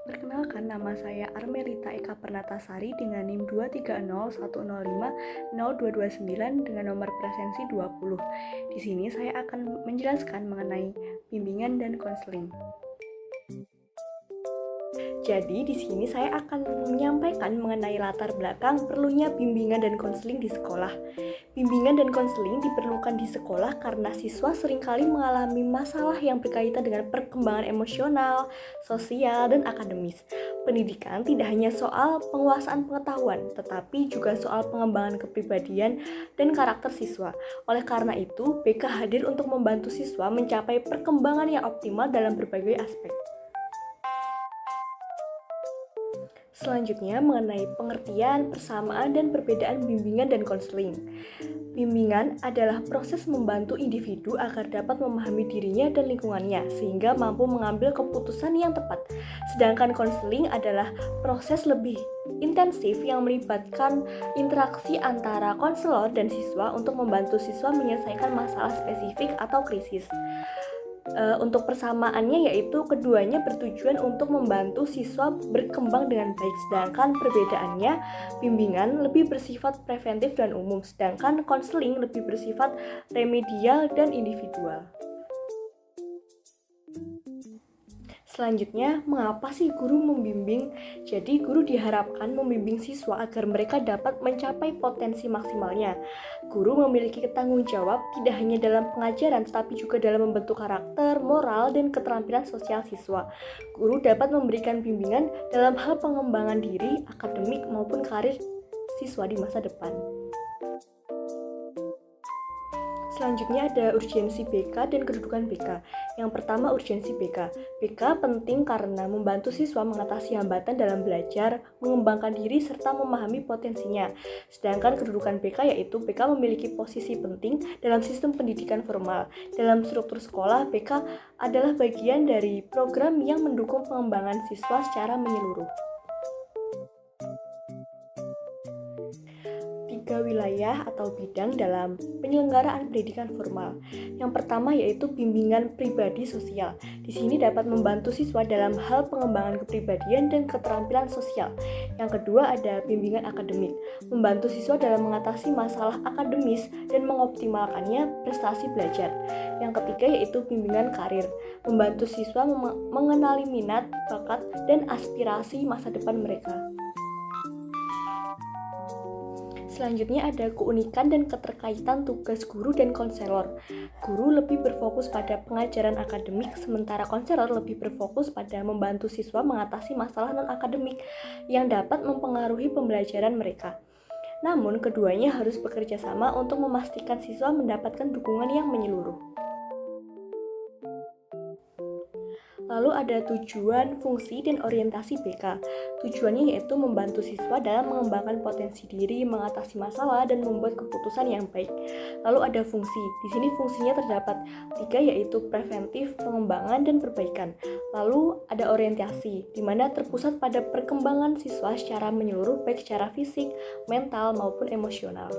Perkenalkan, nama saya Armelita Eka Pernatasari dengan NIM 23010502229 dengan nomor presensi 20. Di sini saya akan menjelaskan mengenai bimbingan dan konseling. Jadi di sini saya akan menyampaikan mengenai latar belakang perlunya bimbingan dan konseling di sekolah. Bimbingan dan konseling diperlukan di sekolah karena siswa seringkali mengalami masalah yang berkaitan dengan perkembangan emosional, sosial, dan akademis. Pendidikan tidak hanya soal penguasaan pengetahuan, tetapi juga soal pengembangan kepribadian dan karakter siswa. Oleh karena itu, BK hadir untuk membantu siswa mencapai perkembangan yang optimal dalam berbagai aspek. Selanjutnya mengenai pengertian, persamaan, dan perbedaan bimbingan dan konseling. Bimbingan adalah proses membantu individu agar dapat memahami dirinya dan lingkungannya sehingga mampu mengambil keputusan yang tepat. Sedangkan konseling adalah proses lebih intensif yang melibatkan interaksi antara konselor dan siswa untuk membantu siswa menyelesaikan masalah spesifik atau krisis. Untuk persamaannya yaitu keduanya bertujuan untuk membantu siswa berkembang dengan baik, sedangkan perbedaannya bimbingan lebih bersifat preventif dan umum, sedangkan konseling lebih bersifat remedial dan individual. Selanjutnya, mengapa sih guru membimbing? Jadi, guru diharapkan membimbing siswa agar mereka dapat mencapai potensi maksimalnya. Guru memiliki tanggung jawab tidak hanya dalam pengajaran, tetapi juga dalam membentuk karakter, moral, dan keterampilan sosial siswa. Guru dapat memberikan bimbingan dalam hal pengembangan diri, akademik, maupun karir siswa di masa depan. Selanjutnya ada urgensi BK dan kedudukan BK. Yang pertama, urgensi BK. BK penting karena membantu siswa mengatasi hambatan dalam belajar, mengembangkan diri, serta memahami potensinya. Sedangkan kedudukan BK yaitu BK memiliki posisi penting dalam sistem pendidikan formal. Dalam struktur sekolah, BK adalah bagian dari program yang mendukung pengembangan siswa secara menyeluruh. 3 wilayah atau bidang dalam penyelenggaraan pendidikan formal. Yang pertama yaitu bimbingan pribadi sosial. Di sini dapat membantu siswa dalam hal pengembangan kepribadian dan keterampilan sosial. Yang kedua ada bimbingan akademik, membantu siswa dalam mengatasi masalah akademis dan mengoptimalkannya prestasi belajar. Yang ketiga yaitu bimbingan karir, membantu siswa mengenali minat, bakat, dan aspirasi masa depan mereka. Selanjutnya ada keunikan dan keterkaitan tugas guru dan konselor. Guru lebih berfokus pada pengajaran akademik, sementara konselor lebih berfokus pada membantu siswa mengatasi masalah non-akademik yang dapat mempengaruhi pembelajaran mereka. Namun, keduanya harus bekerja sama untuk memastikan siswa mendapatkan dukungan yang menyeluruh. Lalu ada tujuan, fungsi, dan orientasi BK. Tujuannya yaitu membantu siswa dalam mengembangkan potensi diri, mengatasi masalah, dan membuat keputusan yang baik. Lalu ada fungsi. Di sini fungsinya terdapat 3 yaitu preventif, pengembangan, dan perbaikan. Lalu ada orientasi, di mana terpusat pada perkembangan siswa secara menyeluruh baik secara fisik, mental, maupun emosional.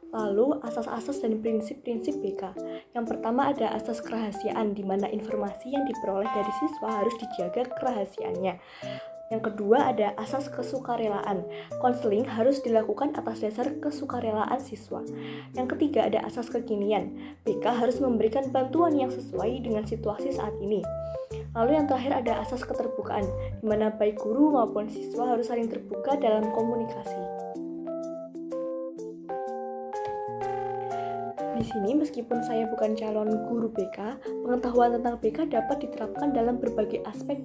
Lalu, asas-asas dan prinsip-prinsip BK. Yang pertama ada asas kerahasiaan, di mana informasi yang diperoleh dari siswa harus dijaga kerahasiaannya. Yang kedua ada asas kesukarelaan. Konseling harus dilakukan atas dasar kesukarelaan siswa. Yang ketiga ada asas kekinian. BK harus memberikan bantuan yang sesuai dengan situasi saat ini. Lalu yang terakhir ada asas keterbukaan, di mana baik guru maupun siswa harus saling terbuka dalam komunikasi. Di sini, meskipun saya bukan calon guru BK, pengetahuan tentang BK dapat diterapkan dalam berbagai aspek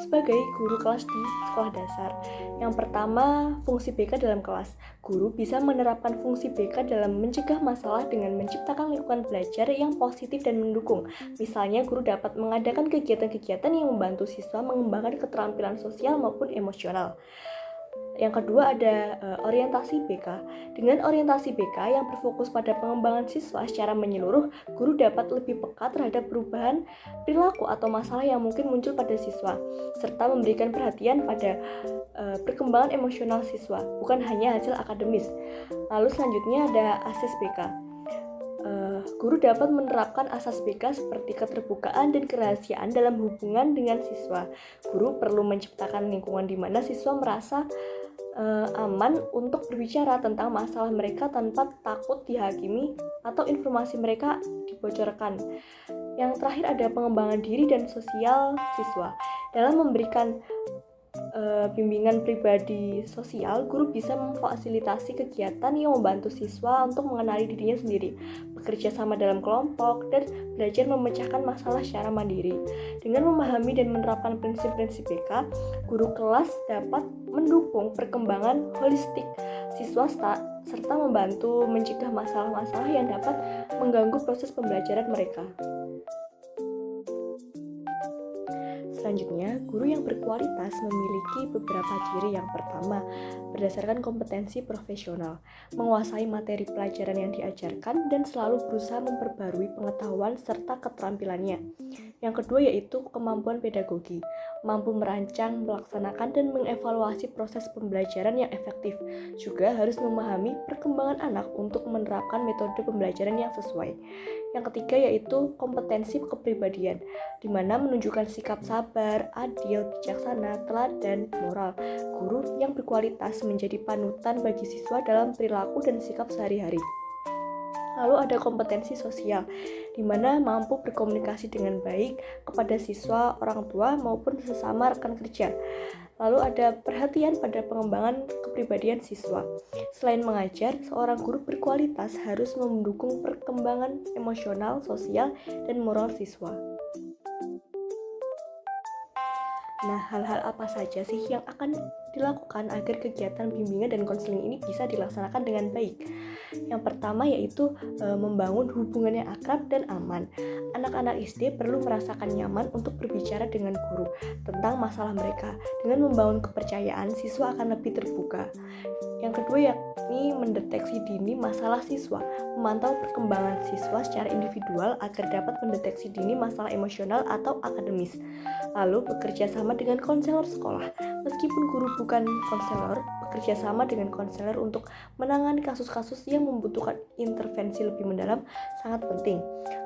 sebagai guru kelas di sekolah dasar. Yang pertama, fungsi BK dalam kelas. Guru bisa menerapkan fungsi BK dalam mencegah masalah dengan menciptakan lingkungan belajar yang positif dan mendukung. Misalnya, guru dapat mengadakan kegiatan-kegiatan yang membantu siswa mengembangkan keterampilan sosial maupun emosional. Yang kedua ada orientasi BK. Dengan orientasi BK yang berfokus pada pengembangan siswa secara menyeluruh, guru dapat lebih peka terhadap perubahan perilaku atau masalah yang mungkin muncul pada siswa, serta memberikan perhatian pada perkembangan emosional siswa, bukan hanya hasil akademis. Lalu selanjutnya ada ASES BK. Guru dapat menerapkan asas BK seperti keterbukaan dan kerahasiaan dalam hubungan dengan siswa. Guru perlu menciptakan lingkungan di mana siswa merasa aman untuk berbicara tentang masalah mereka tanpa takut dihakimi atau informasi mereka dibocorkan. Yang terakhir ada pengembangan diri dan sosial siswa. Dalam memberikan bimbingan pribadi sosial, guru bisa memfasilitasi kegiatan yang membantu siswa untuk mengenali dirinya sendiri, bekerja sama dalam kelompok, dan belajar memecahkan masalah secara mandiri. Dengan memahami dan menerapkan prinsip-prinsip BK, guru kelas dapat mendukung perkembangan holistik siswa serta membantu mencegah masalah-masalah yang dapat mengganggu proses pembelajaran mereka. Selanjutnya, guru yang berkualitas memiliki beberapa ciri. Yang pertama, berdasarkan kompetensi profesional, menguasai materi pelajaran yang diajarkan dan selalu berusaha memperbarui pengetahuan serta keterampilannya. Yang kedua yaitu kemampuan pedagogi, mampu merancang, melaksanakan, dan mengevaluasi proses pembelajaran yang efektif. Juga harus memahami perkembangan anak untuk menerapkan metode pembelajaran yang sesuai. Yang ketiga yaitu kompetensi kepribadian, di mana menunjukkan sikap sabar, adil, bijaksana, teladan, moral. Guru yang berkualitas menjadi panutan bagi siswa dalam perilaku dan sikap sehari-hari. Lalu ada kompetensi sosial, di mana mampu berkomunikasi dengan baik kepada siswa, orang tua, maupun sesama rekan kerja. Lalu ada perhatian pada pengembangan kepribadian siswa. Selain mengajar, seorang guru berkualitas harus mendukung perkembangan emosional, sosial, dan moral siswa. Nah, hal-hal apa saja sih yang akan dilakukan agar kegiatan bimbingan dan konseling ini bisa dilaksanakan dengan baik? Yang pertama yaitu membangun hubungan yang akrab dan aman. Anak-anak SD perlu merasakan nyaman untuk berbicara dengan guru tentang masalah mereka. Dengan membangun kepercayaan, siswa akan lebih terbuka. Yang kedua yakni mendeteksi dini masalah siswa, memantau perkembangan siswa secara individual agar dapat mendeteksi dini masalah emosional atau akademis. Lalu bekerja sama dengan konselor sekolah. Meskipun guru bukan konselor, bekerja sama dengan konselor untuk menangani kasus-kasus yang membutuhkan intervensi lebih mendalam sangat penting.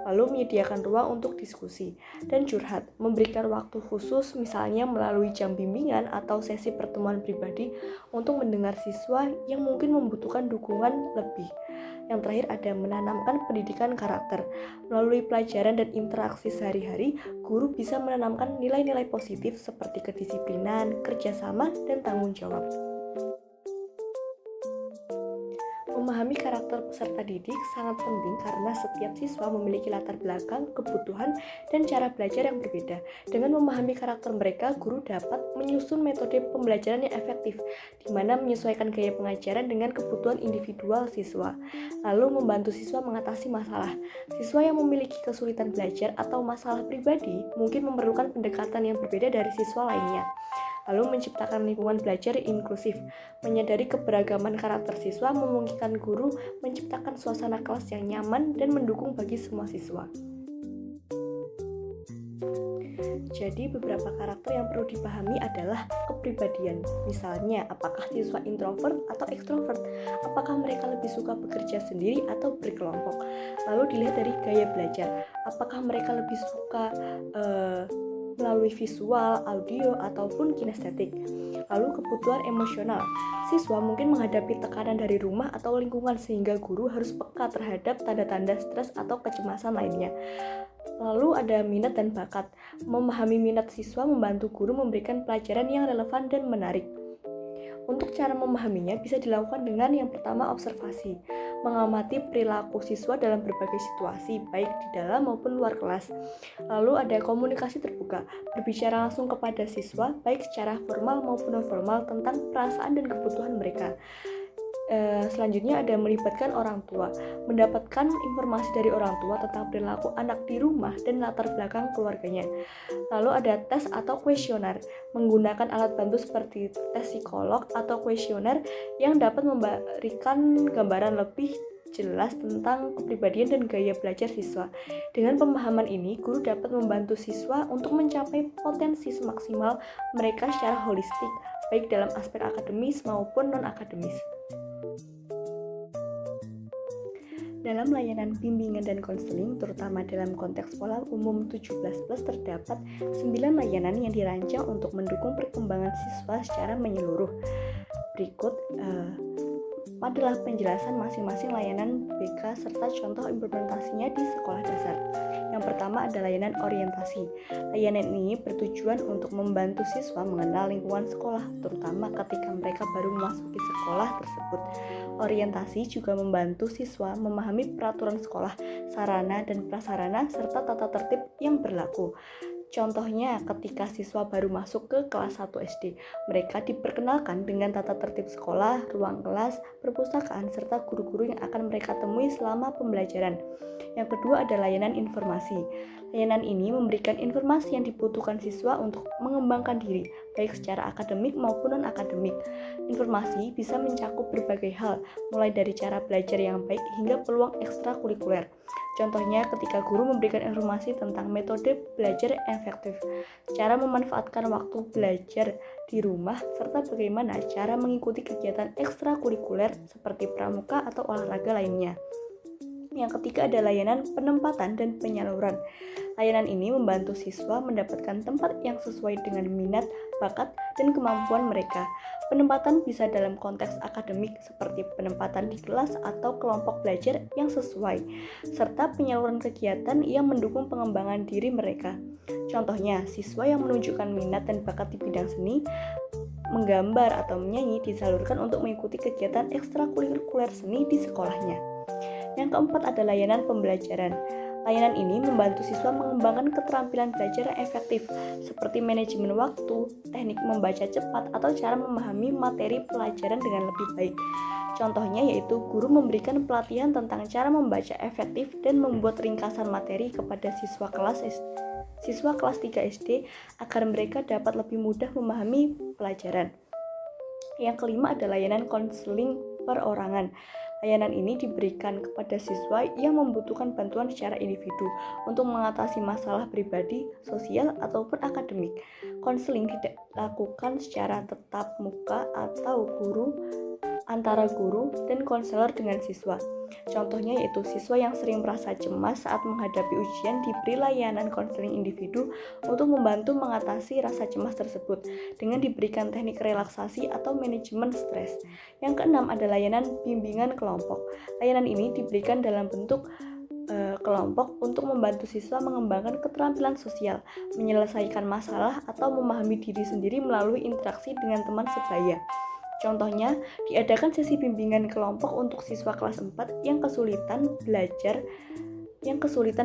Lalu menyediakan ruang untuk diskusi dan curhat, memberikan waktu khusus misalnya melalui jam bimbingan atau sesi pertemuan pribadi untuk mendengar siswa yang mungkin membutuhkan dukungan lebih. Yang terakhir ada menanamkan pendidikan karakter. Melalui pelajaran dan interaksi sehari-hari, guru bisa menanamkan nilai-nilai positif seperti kedisiplinan, kerjasama, dan tanggung jawab. Memahami karakter peserta didik sangat penting karena setiap siswa memiliki latar belakang, kebutuhan, dan cara belajar yang berbeda. Dengan memahami karakter mereka, guru dapat menyusun metode pembelajaran yang efektif, di mana menyesuaikan gaya pengajaran dengan kebutuhan individual siswa. Lalu membantu siswa mengatasi masalah. Siswa yang memiliki kesulitan belajar atau masalah pribadi mungkin memerlukan pendekatan yang berbeda dari siswa lainnya. Lalu menciptakan lingkungan belajar inklusif. Menyadari keberagaman karakter siswa memungkinkan guru menciptakan suasana kelas yang nyaman dan mendukung bagi semua siswa. Jadi beberapa karakter yang perlu dipahami adalah kepribadian. Misalnya, apakah siswa introvert atau ekstrovert? Apakah mereka lebih suka bekerja sendiri atau berkelompok? Lalu dilihat dari gaya belajar. Apakah mereka lebih suka melalui visual, audio, ataupun kinestetik. Lalu kebutuhan emosional. Siswa mungkin menghadapi tekanan dari rumah atau lingkungan sehingga guru harus peka terhadap tanda-tanda stres atau kecemasan lainnya. Lalu ada minat dan bakat. Memahami minat siswa membantu guru memberikan pelajaran yang relevan dan menarik. Untuk cara memahaminya bisa dilakukan dengan yang pertama observasi, mengamati perilaku siswa dalam berbagai situasi, baik di dalam maupun luar kelas. Lalu ada komunikasi terbuka, berbicara langsung kepada siswa, baik secara formal maupun non-formal tentang perasaan dan kebutuhan mereka. Selanjutnya ada melibatkan orang tua, mendapatkan informasi dari orang tua tentang perilaku anak di rumah dan latar belakang keluarganya. Lalu ada tes atau kuesioner, menggunakan alat bantu seperti tes psikolog atau kuesioner yang dapat memberikan gambaran lebih jelas tentang kepribadian dan gaya belajar siswa. Dengan pemahaman ini, guru dapat membantu siswa untuk mencapai potensi semaksimal mereka secara holistik, baik dalam aspek akademis maupun non-akademis. Dalam layanan bimbingan dan konseling, terutama dalam konteks sekolah umum 17+ terdapat 9 layanan yang dirancang untuk mendukung perkembangan siswa secara menyeluruh. Berikut adalah penjelasan masing-masing layanan BK serta contoh implementasinya di sekolah dasar. Yang pertama ada layanan orientasi. Layanan ini bertujuan untuk membantu siswa mengenal lingkungan sekolah, terutama ketika mereka baru memasuki sekolah tersebut. Orientasi juga membantu siswa memahami peraturan sekolah, sarana dan prasarana, serta tata tertib yang berlaku. Contohnya, ketika siswa baru masuk ke kelas 1 SD, mereka diperkenalkan dengan tata tertib sekolah, ruang kelas, perpustakaan, serta guru-guru yang akan mereka temui selama pembelajaran. Yang kedua ada layanan informasi. Layanan ini memberikan informasi yang dibutuhkan siswa untuk mengembangkan diri, baik secara akademik maupun non-akademik. Informasi bisa mencakup berbagai hal, mulai dari cara belajar yang baik hingga peluang ekstrakurikuler. Contohnya ketika guru memberikan informasi tentang metode belajar yang efektif, cara memanfaatkan waktu belajar di rumah, serta bagaimana cara mengikuti kegiatan ekstrakurikuler seperti pramuka atau olahraga lainnya. Yang ketiga ada layanan penempatan dan penyaluran. Layanan ini membantu siswa mendapatkan tempat yang sesuai dengan minat, bakat, dan kemampuan mereka. Penempatan bisa dalam konteks akademik seperti penempatan di kelas atau kelompok belajar yang sesuai, serta penyaluran kegiatan yang mendukung pengembangan diri mereka. Contohnya, siswa yang menunjukkan minat dan bakat di bidang seni, menggambar atau menyanyi disalurkan untuk mengikuti kegiatan ekstrakurikuler seni di sekolahnya. Yang keempat ada layanan pembelajaran. Layanan ini membantu siswa mengembangkan keterampilan belajar yang efektif, seperti manajemen waktu, teknik membaca cepat, atau cara memahami materi pelajaran dengan lebih baik. Contohnya yaitu guru memberikan pelatihan tentang cara membaca efektif dan membuat ringkasan materi kepada siswa kelas 3 SD agar mereka dapat lebih mudah memahami pelajaran. Yang kelima ada layanan konseling perorangan. Layanan ini diberikan kepada siswa yang membutuhkan bantuan secara individu untuk mengatasi masalah pribadi, sosial, ataupun akademik. Konseling tidak dilakukan secara tatap muka atau antara guru dan konselor dengan siswa. Contohnya yaitu siswa yang sering merasa cemas saat menghadapi ujian diberi layanan konseling individu untuk membantu mengatasi rasa cemas tersebut dengan diberikan teknik relaksasi atau manajemen stres. Yang keenam ada layanan bimbingan kelompok. Layanan ini diberikan dalam bentuk kelompok untuk membantu siswa mengembangkan keterampilan sosial, menyelesaikan masalah, atau memahami diri sendiri melalui interaksi dengan teman sebaya. Contohnya, diadakan sesi bimbingan kelompok untuk siswa kelas 4 yang kesulitan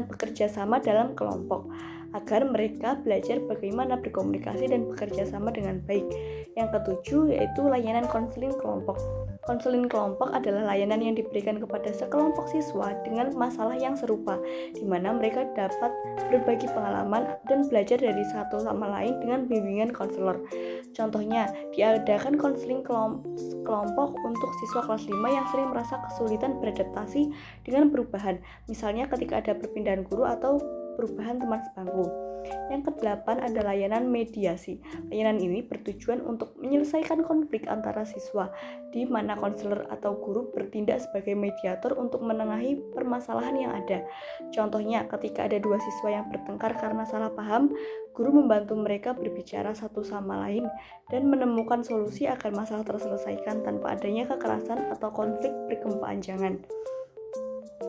bekerja sama dalam kelompok, agar mereka belajar bagaimana berkomunikasi dan bekerja sama dengan baik. Yang ketujuh yaitu layanan konseling kelompok. Konseling kelompok adalah layanan yang diberikan kepada sekelompok siswa dengan masalah yang serupa, di mana mereka dapat berbagi pengalaman dan belajar dari satu sama lain dengan bimbingan konselor. Contohnya, diadakan konseling kelompok untuk siswa kelas 5 yang sering merasa kesulitan beradaptasi dengan perubahan, misalnya ketika ada perpindahan guru atau perubahan teman sebangku. Yang kedelapan ada layanan mediasi. Layanan ini bertujuan untuk menyelesaikan konflik antara siswa, di mana konselor atau guru bertindak sebagai mediator untuk menengahi permasalahan yang ada. Contohnya, ketika ada dua siswa yang bertengkar karena salah paham, guru membantu mereka berbicara satu sama lain dan menemukan solusi agar masalah terselesaikan tanpa adanya kekerasan atau konflik berkepanjangan.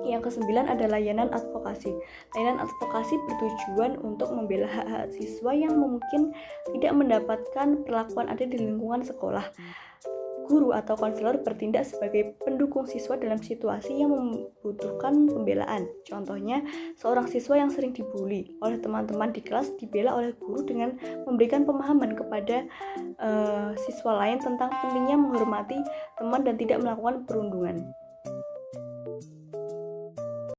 Yang kesembilan ada layanan advokasi. Layanan advokasi bertujuan untuk membela hak-hak siswa yang mungkin tidak mendapatkan perlakuan adil di lingkungan sekolah. Guru atau konselor bertindak sebagai pendukung siswa dalam situasi yang membutuhkan pembelaan. Contohnya, seorang siswa yang sering dibully oleh teman-teman di kelas dibela oleh guru dengan memberikan pemahaman kepada siswa lain tentang pentingnya menghormati teman dan tidak melakukan perundungan.